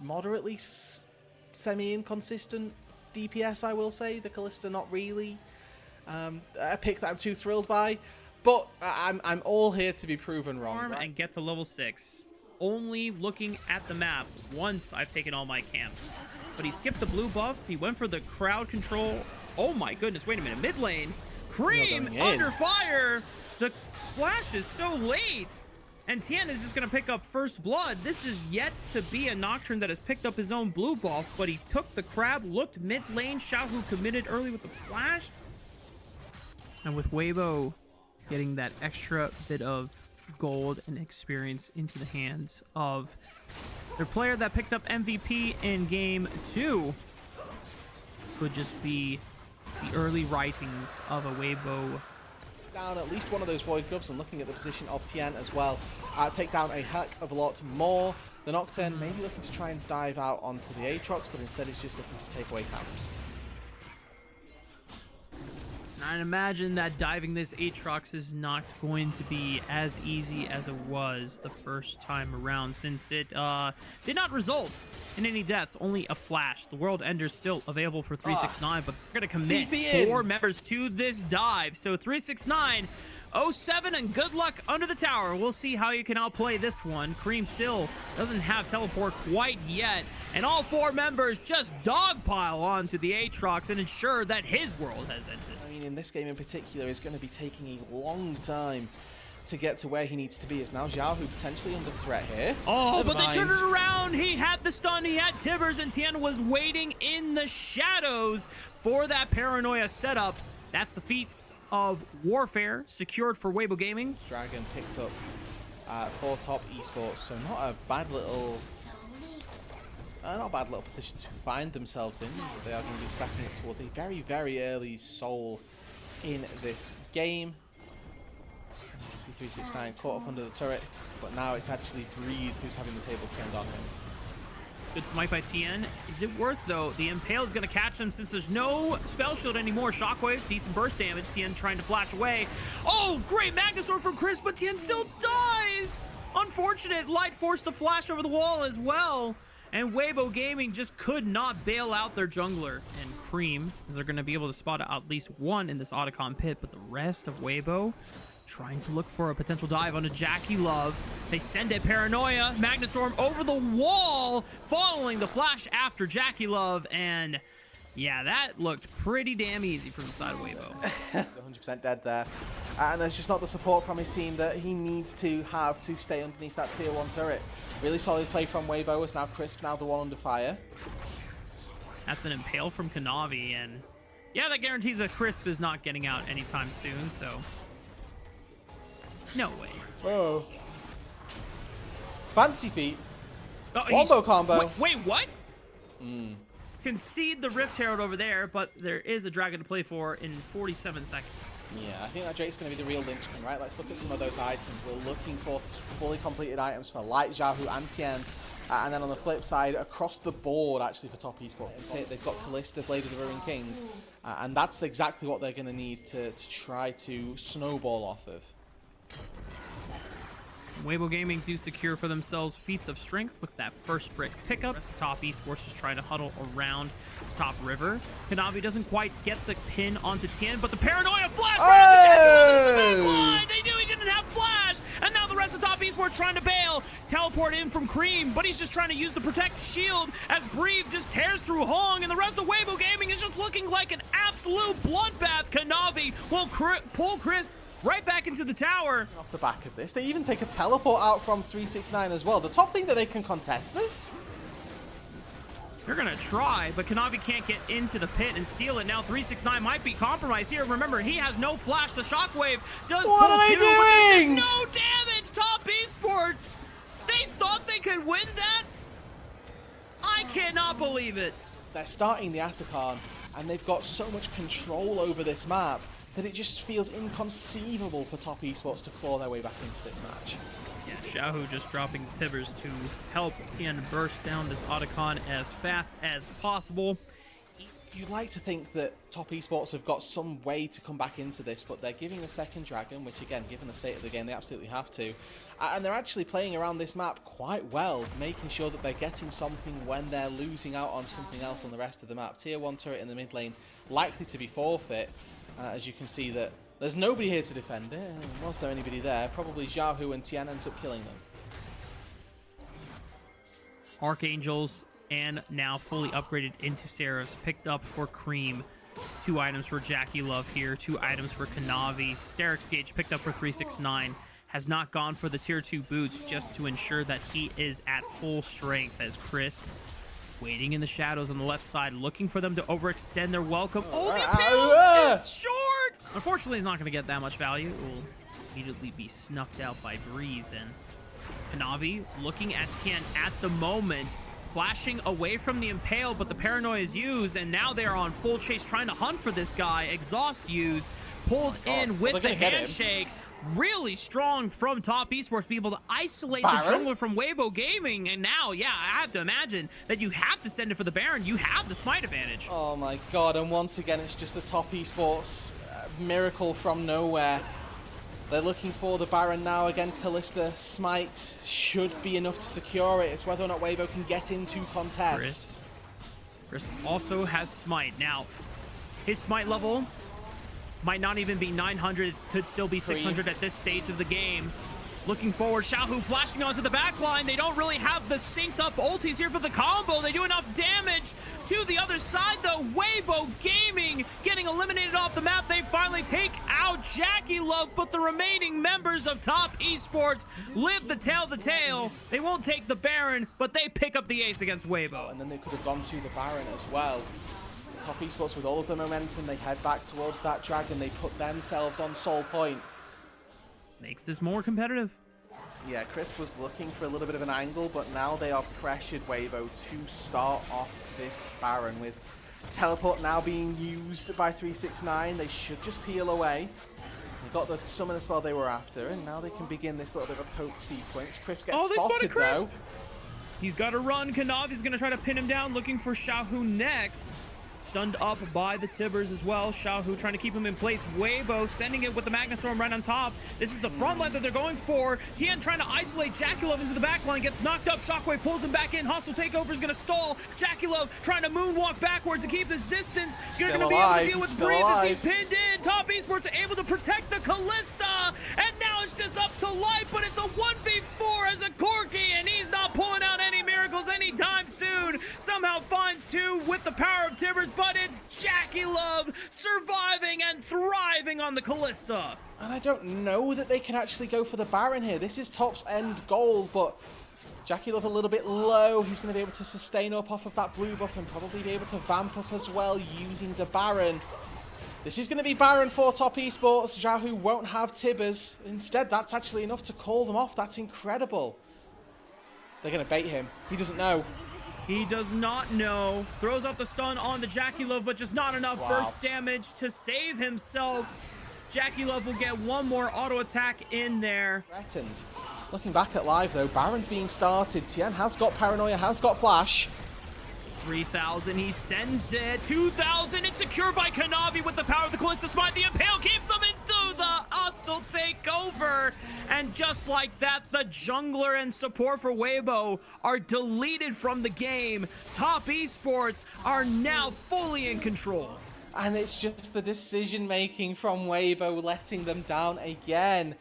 moderately semi-inconsistent DPS, I will say. The Kalista not really a pick that I'm too thrilled by, but I'm all here to be proven wrong. Right? And get to level 6. Only looking at the map once I've taken all my camps. But he skipped the blue buff. He went for the crowd control. Oh my goodness, wait a minute. Mid lane. Cream under fire. The flash is so late. And Tien is just going to pick up first blood. This is yet to be a Nocturne that has picked up his own blue buff, but he took the crab, looked mid lane. Xiaohu committed early with the flash. And with Weibo getting that extra bit of gold and experience into the hands of their player that picked up MVP in game 2, could just be the early writings of a Weibo. Down at least one of those Void Gloves, and looking at the position of Tien as well, take down a heck of a lot more. The Nocturne maybe looking to try and dive out onto the Aatrox, but instead it's just looking to take away camps. I imagine that diving this Aatrox is not going to be as easy as it was the first time around, since it did not result in any deaths, only a flash. The World Ender's still available for 369, but they're going to commit 4 members to this dive. So 369, 07, and good luck under the tower. We'll see how you can outplay this one. Cream still doesn't have teleport quite yet, and all 4 members just dogpile onto the Aatrox and ensure that his world has ended. In this game in particular, is going to be taking a long time to get to where he needs to be. Is now Xiaohu potentially under threat here? Oh, but they turned it around. He had the stun, he had Tibbers, and Tien was waiting in the shadows for that paranoia setup. That's the feats of warfare secured for Weibo Gaming. Dragon picked up for top esports, so not a bad little position to find themselves in, means that they are going to be stacking up towards a very, very early soul in this game. You see 369 caught up under the turret, but now it's actually Breathe who's having the tables turned on him. Good smite by Tien. Is it worth, though? The Impale is going to catch them since there's no spell shield anymore. Shockwave, decent burst damage. Tien trying to flash away. Oh, great Magnusword from Chris, but Tien still dies! Unfortunate. Light forced to flash over the wall as well. And Weibo Gaming just could not bail out their jungler. And Cream, as they're going to be able to spot at least one in this Otacon pit, but the rest of Weibo trying to look for a potential dive onto Jackie Love. They send it Paranoia, Magnustorm over the wall, following the flash after Jackie Love, and yeah, that looked pretty damn easy from the side of Weibo. 100% dead there. And there's just not the support from his team that he needs to have to stay underneath that tier 1 turret. Really solid play from Weibo, as now Crisp, now the one under fire. That's an Impale from Kanavi, and yeah, that guarantees that Crisp is not getting out anytime soon, so no way. Whoa. Fancy feet. Combo combo. Wait, what? Concede the Rift Herald over there, but there is a dragon to play for in 47 seconds. Yeah, I think that Drake's going to be the real linchpin, right? Let's look at some of those items. We're looking for fully completed items for Light, Xiaohu, and Tien. And then on the flip side, across the board, actually, for top esports, they've got Kalista, Blade of the Ruined King. And that's exactly what they're going to need to try to snowball off of. Weibo Gaming do secure for themselves feats of strength with that first brick pickup. Top Esports just trying to huddle around this top river. Kanavi doesn't quite get the pin onto Tien, but the Paranoia flash right into the back line. They knew he didn't have flash, and now the rest of top Esports trying to bail. Teleport in from Cream, but he's just trying to use the protect shield as Breathe just tears through Hong, and the rest of Weibo Gaming is just looking like an absolute bloodbath. Kanavi will pull Chris right back into the tower. Off the back of this, they even take a teleport out from 369 as well. The top thing that they can contest this? They're gonna try, but Kanavi can't get into the pit and steal it. Now 369 might be compromised here. Remember, he has no flash. The Shockwave does pull two, but there's just no damage. Top Esports, they thought they could win that? I cannot believe it. They're starting the Atacon, and they've got so much control over this map that it just feels inconceivable for top esports to claw their way back into this match. Yeah, Xiaohu just dropping Tibbers to help Tien burst down this Otacon as fast as possible. You'd like to think that top esports have got some way to come back into this, but they're giving a second dragon, which again, given the state of the game, they absolutely have to. And they're actually playing around this map quite well, making sure that they're getting something when they're losing out on something else on the rest of the map. Tier 1 turret in the mid lane, likely to be forfeit. As you can see that there's nobody here to defend it. Was there anybody there? Probably Xiaohu, and Tian ends up killing them. Archangels and now fully upgraded into Seraphs, picked up for Cream. 2 items for Jackie Love here, 2 items for Kanavi. Sterix Gage picked up for 369. Has not gone for the tier 2 boots just to ensure that he is at full strength, as Crisp waiting in the shadows on the left side, looking for them to overextend their welcome. Oh, the impale is short! Unfortunately, he's not going to get that much value. It will immediately be snuffed out by Breathe. And Kanavi looking at Tien at the moment, flashing away from the impale, but the paranoia is used, and now they're on full chase trying to hunt for this guy. Exhaust used, pulled in with the handshake. Really strong from top Esports, be able to isolate the jungler from Weibo Gaming, and now, yeah, I have to imagine that you have to send it for the Baron. You have the smite advantage. Oh my god, and once again, it's just a top Esports miracle from nowhere. They're looking for the Baron now. Again, Kalista smite should be enough to secure it. It's whether or not Weibo can get into contest. Chris also has smite. Now, his smite level might not even be 900, could still be 600 at this stage of the game. Looking forward, Xiaohu flashing onto the back line. They don't really have the synced up ultis here for the combo. They do enough damage to the other side, though. Weibo Gaming getting eliminated off the map. They finally take out Jackie Love, but the remaining members of top Esports live to tell the tale. They won't take the Baron, but they pick up the ace against Weibo. And then they could have gone to the Baron as well. Top Esports with all of the momentum, they head back towards that dragon. They put themselves on Soul Point. Makes this more competitive. Yeah, Crisp was looking for a little bit of an angle, but now they are pressured, Weibo, to start off this Baron. With teleport now being used by 369, they should just peel away. They got the summoner spell they were after, and now they can begin this little bit of a poke sequence. Crisp gets spotted though. He's got to run. Kanavi's going to try to pin him down, looking for Xiaohu next. Stunned up by the Tibbers as well. Xiaohu trying to keep him in place. Weibo sending it with the Magna Storm right on top. This is the front line that they're going for. Tien trying to isolate Jackie Love into the back line. Gets knocked up. Shockwave pulls him back in. Hostile takeover is going to stall. Jackie Love trying to moonwalk backwards to keep his distance. You're going to be able to deal with Breathe as he's pinned in. Top Esports are able to protect the Kalista. And now it's just up to Light, but it's a 1v4 as a Corki, and he's not pulling out any miracles anytime soon. Somehow finds 2 with the power of Tibbers, but it's Jackie Love surviving and thriving on the Kalista. And I don't know that they can actually go for the Baron here. This is top's end goal, but Jackie Love a little bit low. He's going to be able to sustain up off of that blue buff and probably be able to vamp up as well using the Baron. This is going to be Baron for top Esports. Xiaohu won't have Tibbers. Instead, that's actually enough to call them off. That's incredible. They're going to bait him. He doesn't know. He does not know. Throws out the stun on the Jackie Love, but just not enough burst damage to save himself. Jackie Love will get one more auto attack in there. Threatened. Looking back at live though, Baron's being started. Tien has got Paranoia, has got Flash. 3,000, he sends it. 2,000, it's secured by Kanavi with the power of the Kalista Smite. The Impale keeps them into the hostile takeover. And just like that, the jungler and support for Weibo are deleted from the game. Top Esports are now fully in control. And it's just the decision-making from Weibo letting them down again.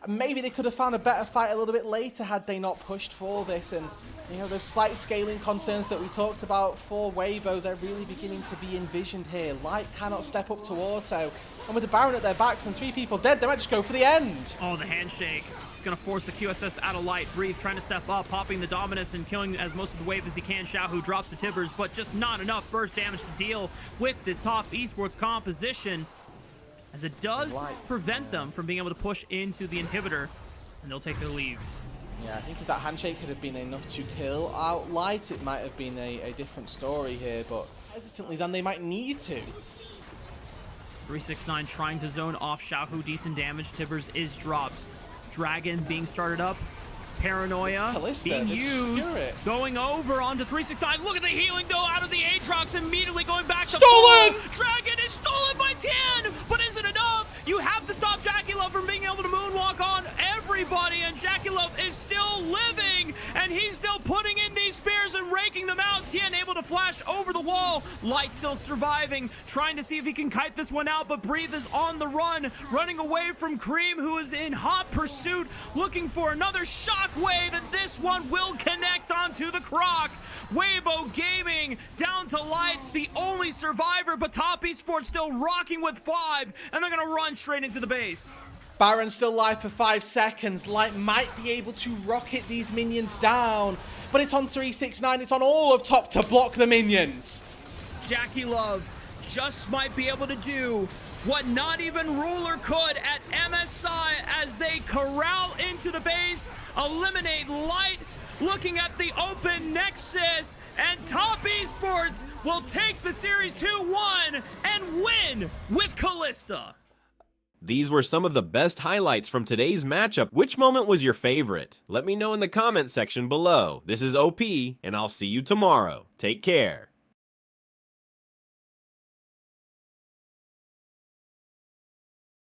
Maybe they could have found a better fight a little bit later had they not pushed for this. And you know, those slight scaling concerns that we talked about for Weibo, they're really beginning to be envisioned here. Light cannot step up to auto. And with the Baron at their backs and 3 people dead, they might just go for the end. Oh, the handshake. It's going to force the QSS out of Light. Breathe trying to step up, popping the Dominus and killing as most of the wave as he can. Xiaohu drops the Tibbers, but just not enough burst damage to deal with this top Esports composition, as it does prevent them from being able to push into the inhibitor, and they'll take their leave. Yeah, I think if that handshake could have been enough to kill out Light, it might have been a different story here, but hesitantly then they might need to. 369 trying to zone off Xiaohu, decent damage. Tibbers is dropped. Dragon being started up. Paranoia being used, going over onto 369. Look at the healing though out of the Aatrox, immediately going back to stolen! Dragon is stolen by 10, but is it enough? You have to stop Jackie Love from being able to moonwalk on everybody, and Jackie Love is still living, and he's still putting in these spears and raking them out. Tien able to flash over the wall. Light still surviving, trying to see if he can kite this one out, but Breathe is on the run, running away from Cream, who is in hot pursuit, looking for another shockwave, and this one will connect onto the Croc. Weibo Gaming down to Light, the only survivor, but Top Esports still rocking with 5, and they're gonna run straight into the base. Baron still live for 5 seconds. Light might be able to rocket these minions down, but it's on 369. It's on all of top to block the minions. Jackie Love just might be able to do what not even Ruler could at MSI as they corral into the base, eliminate Light, looking at the open Nexus, and Top Esports will take the series 2-1 and win with Callista. These were some of the best highlights from today's matchup. Which moment was your favorite? Let me know in the comment section below. This is OP, and I'll see you tomorrow. Take care.